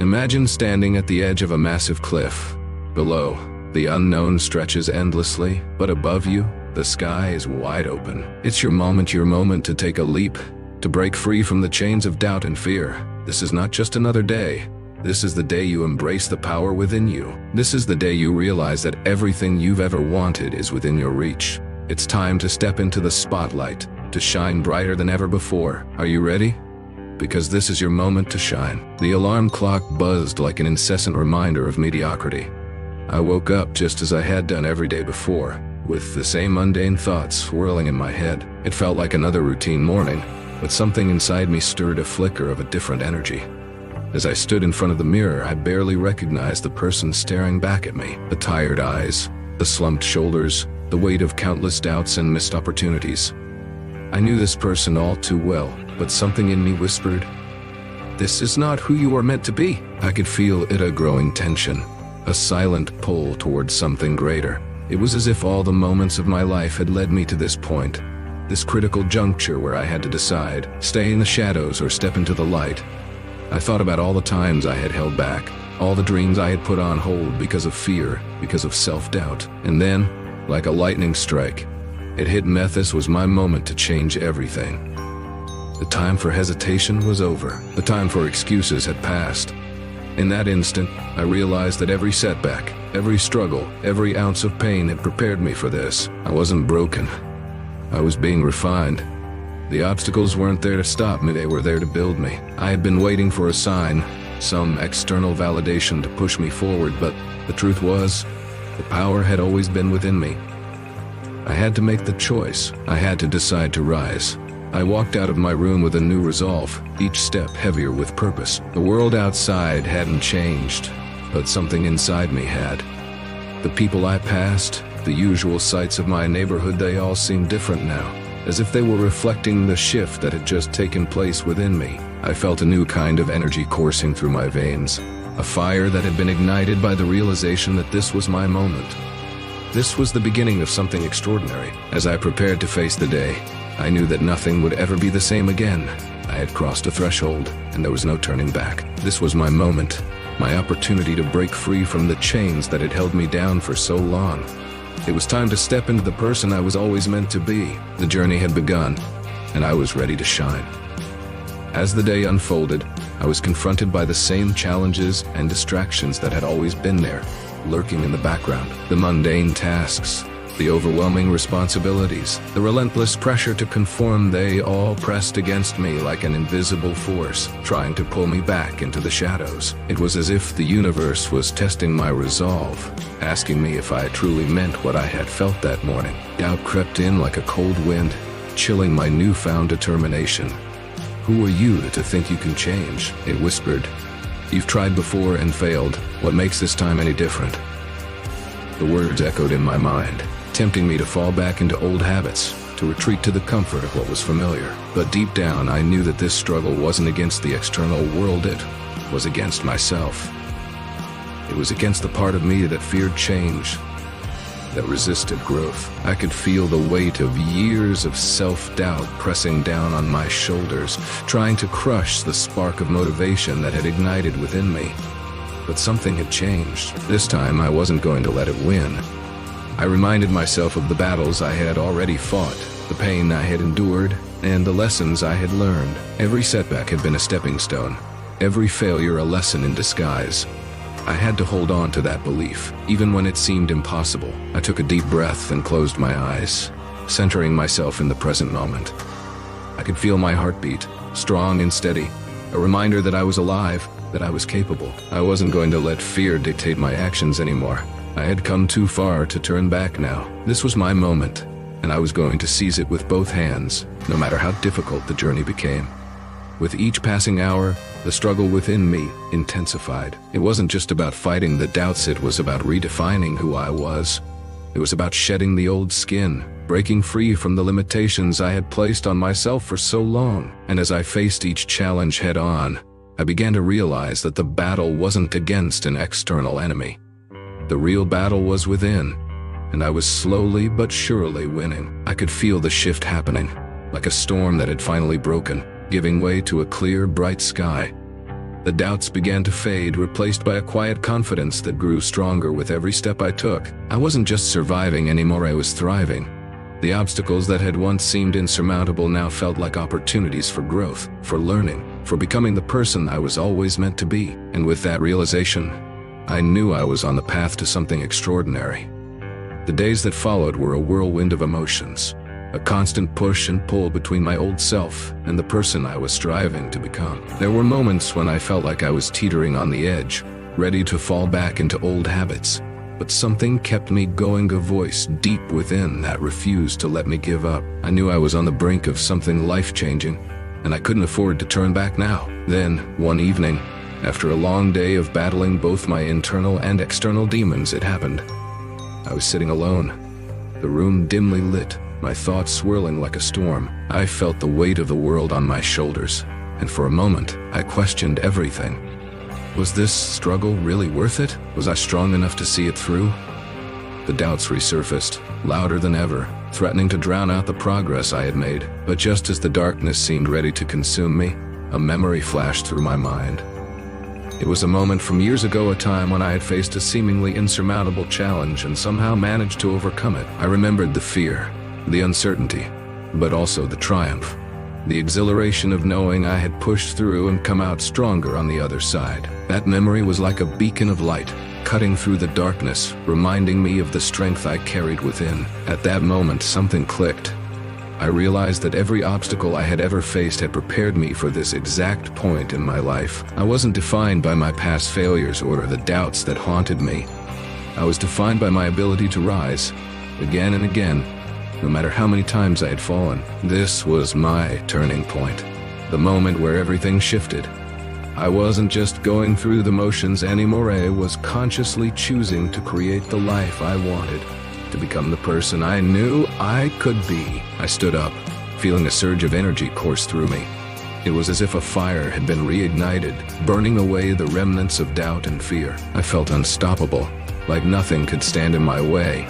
Imagine standing at the edge of a massive cliff. Below, the unknown stretches endlessly, but above you, the sky is wide open. It's your moment to take a leap, to break free from the chains of doubt and fear. This is not just another day. This is the day you embrace the power within you. This is the day you realize that everything you've ever wanted is within your reach. It's time to step into the spotlight, to shine brighter than ever before. Are you ready? Because this is your moment to shine. The alarm clock buzzed like an incessant reminder of mediocrity. I woke up just as I had done every day before, with the same mundane thoughts swirling in my head. It felt like another routine morning, but something inside me stirred a flicker of a different energy. As I stood in front of the mirror, I barely recognized the person staring back at me. The tired eyes, the slumped shoulders, the weight of countless doubts and missed opportunities. I knew this person all too well, but something in me whispered, "This is not who you are meant to be." I could feel a growing tension, a silent pull towards something greater. It was as if all the moments of my life had led me to this point, this critical juncture where I had to decide, stay in the shadows or step into the light. I thought about all the times I had held back, all the dreams I had put on hold because of fear, because of self-doubt. And then, like a lightning strike, it hit me. This was my moment to change everything. The time for hesitation was over. The time for excuses had passed. In that instant, I realized that every setback, every struggle, every ounce of pain had prepared me for this. I wasn't broken. I was being refined. The obstacles weren't there to stop me, they were there to build me. I had been waiting for a sign, some external validation to push me forward, but the truth was, the power had always been within me. I had to make the choice. I had to decide to rise. I walked out of my room with a new resolve, each step heavier with purpose. The world outside hadn't changed, but something inside me had. The people I passed, the usual sights of my neighborhood, they all seemed different now, as if they were reflecting the shift that had just taken place within me. I felt a new kind of energy coursing through my veins, a fire that had been ignited by the realization that this was my moment. This was the beginning of something extraordinary. As I prepared to face the day, I knew that nothing would ever be the same again. I had crossed a threshold, and there was no turning back. This was my moment, my opportunity to break free from the chains that had held me down for so long. It was time to step into the person I was always meant to be. The journey had begun, and I was ready to shine. As the day unfolded, I was confronted by the same challenges and distractions that had always been there, lurking in the background. The mundane tasks, the overwhelming responsibilities, the relentless pressure to conform, they all pressed against me like an invisible force, trying to pull me back into the shadows. It was as if the universe was testing my resolve, asking me if I truly meant what I had felt that morning. Doubt crept in like a cold wind, chilling my newfound determination. "Who are you to think you can change?" it whispered. "You've tried before and failed. What makes this time any different?" The words echoed in my mind, tempting me to fall back into old habits, to retreat to the comfort of what was familiar. But deep down, I knew that this struggle wasn't against the external world, it was against myself. It was against the part of me that feared change, that resisted growth. I could feel the weight of years of self-doubt pressing down on my shoulders, trying to crush the spark of motivation that had ignited within me. But something had changed. This time, I wasn't going to let it win. I reminded myself of the battles I had already fought, the pain I had endured, and the lessons I had learned. Every setback had been a stepping stone, every failure a lesson in disguise. I had to hold on to that belief, even when it seemed impossible. I took a deep breath and closed my eyes, centering myself in the present moment. I could feel my heartbeat, strong and steady, a reminder that I was alive, that I was capable. I wasn't going to let fear dictate my actions anymore. I had come too far to turn back now. This was my moment, and I was going to seize it with both hands, no matter how difficult the journey became. With each passing hour, the struggle within me intensified. It wasn't just about fighting the doubts, it was about redefining who I was. It was about shedding the old skin, breaking free from the limitations I had placed on myself for so long. And as I faced each challenge head on, I began to realize that the battle wasn't against an external enemy. The real battle was within, and I was slowly but surely winning. I could feel the shift happening, like a storm that had finally broken, giving way to a clear, bright sky. The doubts began to fade, replaced by a quiet confidence that grew stronger with every step I took. I wasn't just surviving anymore, I was thriving. The obstacles that had once seemed insurmountable now felt like opportunities for growth, for learning, for becoming the person I was always meant to be. And with that realization, I knew I was on the path to something extraordinary. The days that followed were a whirlwind of emotions, a constant push and pull between my old self and the person I was striving to become. There were moments when I felt like I was teetering on the edge, ready to fall back into old habits. But something kept me going, a voice deep within that refused to let me give up. I knew I was on the brink of something life-changing, and I couldn't afford to turn back now. Then, one evening, after a long day of battling both my internal and external demons, it happened. I was sitting alone, the room dimly lit, my thoughts swirling like a storm. I felt the weight of the world on my shoulders, and for a moment, I questioned everything. Was this struggle really worth it? Was I strong enough to see it through? The doubts resurfaced, louder than ever, threatening to drown out the progress I had made. But just as the darkness seemed ready to consume me, a memory flashed through my mind. It was a moment from years ago, a time when I had faced a seemingly insurmountable challenge and somehow managed to overcome it. I remembered the fear, the uncertainty, but also the triumph. The exhilaration of knowing I had pushed through and come out stronger on the other side. That memory was like a beacon of light, cutting through the darkness, reminding me of the strength I carried within. At that moment, something clicked. I realized that every obstacle I had ever faced had prepared me for this exact point in my life. I wasn't defined by my past failures or the doubts that haunted me. I was defined by my ability to rise, again and again, no matter how many times I had fallen. This was my turning point, the moment where everything shifted. I wasn't just going through the motions anymore, I was consciously choosing to create the life I wanted, to become the person I knew I could be. I stood up, feeling a surge of energy course through me. It was as if a fire had been reignited, burning away the remnants of doubt and fear. I felt unstoppable, like nothing could stand in my way.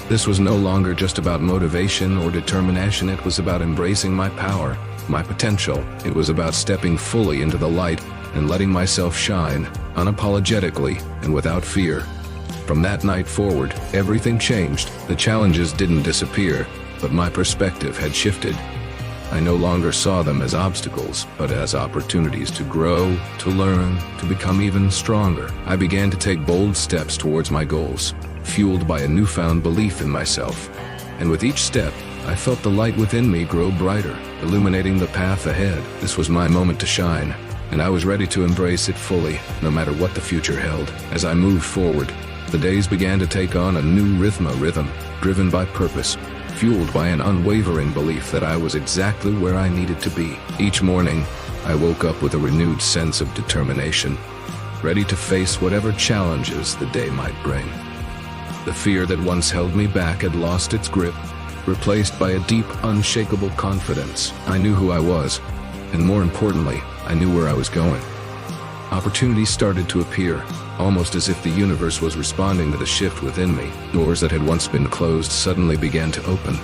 This was no longer just about motivation or determination, it was about embracing my power, my potential. It was about stepping fully into the light and letting myself shine, unapologetically and without fear. From that night forward, everything changed. The challenges didn't disappear, but my perspective had shifted. I no longer saw them as obstacles, but as opportunities to grow, to learn, to become even stronger. I began to take bold steps towards my goals, fueled by a newfound belief in myself. And with each step, I felt the light within me grow brighter, illuminating the path ahead. This was my moment to shine, and I was ready to embrace it fully, no matter what the future held. As I moved forward, the days began to take on a new rhythm, driven by purpose, fueled by an unwavering belief that I was exactly where I needed to be. Each morning, I woke up with a renewed sense of determination, ready to face whatever challenges the day might bring. The fear that once held me back had lost its grip, replaced by a deep, unshakable confidence. I knew who I was, and more importantly, I knew where I was going. Opportunities started to appear, almost as if the universe was responding to the shift within me. Doors that had once been closed suddenly began to open.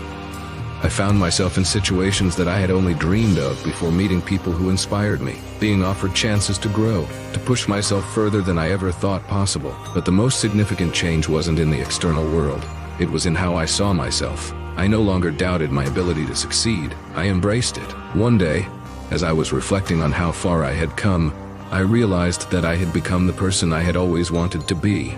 I found myself in situations that I had only dreamed of before meeting people who inspired me, being offered chances to grow, to push myself further than I ever thought possible. But the most significant change wasn't in the external world. It was in how I saw myself. I no longer doubted my ability to succeed. I embraced it. One day, as I was reflecting on how far I had come, I realized that I had become the person I had always wanted to be.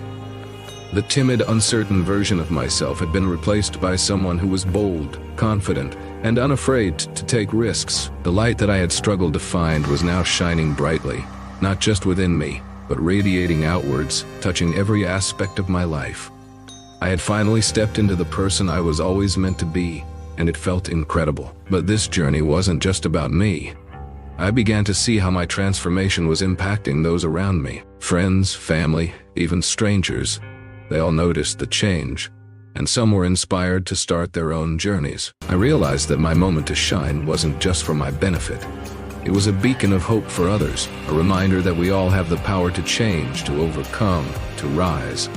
The timid, uncertain version of myself had been replaced by someone who was bold, confident, and unafraid to take risks. The light that I had struggled to find was now shining brightly, not just within me, but radiating outwards, touching every aspect of my life. I had finally stepped into the person I was always meant to be, and it felt incredible. But this journey wasn't just about me. I began to see how my transformation was impacting those around me. Friends, family, even strangers. They all noticed the change, and some were inspired to start their own journeys. I realized that my moment to shine wasn't just for my benefit. It was a beacon of hope for others, a reminder that we all have the power to change, to overcome, to rise.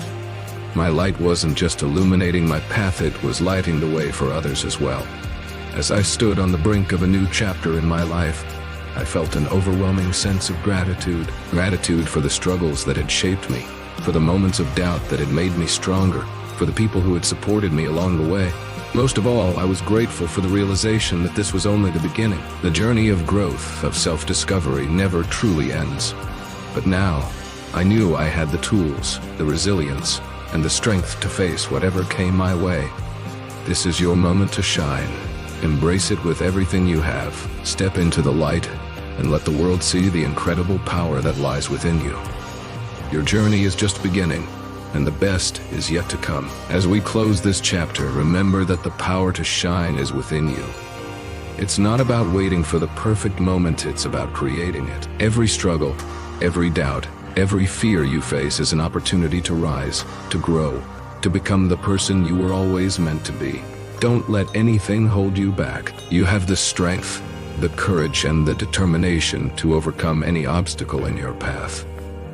My light wasn't just illuminating my path, it was lighting the way for others as well. As I stood on the brink of a new chapter in my life, I felt an overwhelming sense of gratitude. Gratitude for the struggles that had shaped me, for the moments of doubt that had made me stronger, for the people who had supported me along the way. Most of all, I was grateful for the realization that this was only the beginning. The journey of growth, of self-discovery, never truly ends. But now, I knew I had the tools, the resilience, and the strength to face whatever came my way. This is your moment to shine. Embrace it with everything you have. Step into the light and let the world see the incredible power that lies within you. Your journey is just beginning, and the best is yet to come. As we close this chapter, remember that the power to shine is within you. It's not about waiting for the perfect moment, it's about creating it. Every struggle, every doubt, every fear you face is an opportunity to rise, to grow, to become the person you were always meant to be. Don't let anything hold you back. You have the strength, the courage, and the determination to overcome any obstacle in your path.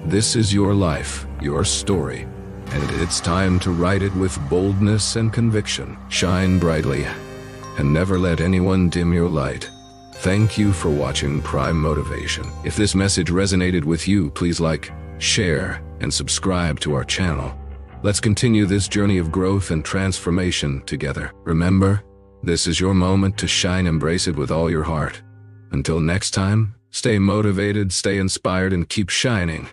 This is your life, your story, and it's time to write it with boldness and conviction. Shine brightly, and never let anyone dim your light. Thank you for watching Prime Motivation. If this message resonated with you, please like, share, and subscribe to our channel. Let's continue this journey of growth and transformation together. Remember, this is your moment to shine. Embrace it with all your heart. Until next time, stay motivated, stay inspired, and keep shining.